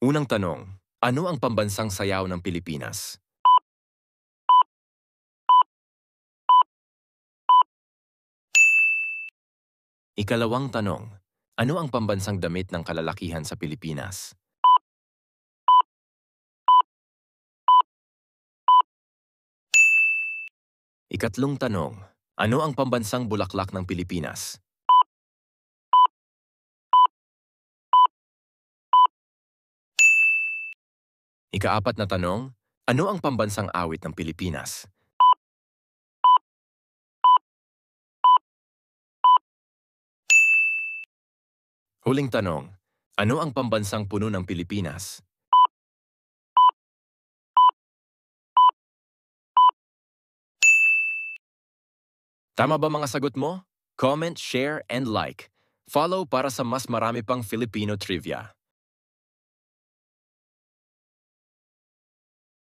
Unang tanong, ano ang pambansang sayaw ng Pilipinas? Ikalawang tanong, ano ang pambansang damit ng kalalakihan sa Pilipinas? Ikatlong tanong, ano ang pambansang bulaklak ng Pilipinas? Ikaapat na tanong, ano ang pambansang awit ng Pilipinas? Huling tanong, ano ang pambansang puno ng Pilipinas? Tama ba mga sagot mo? Comment, share, and like. Follow para sa mas marami pang Filipino trivia.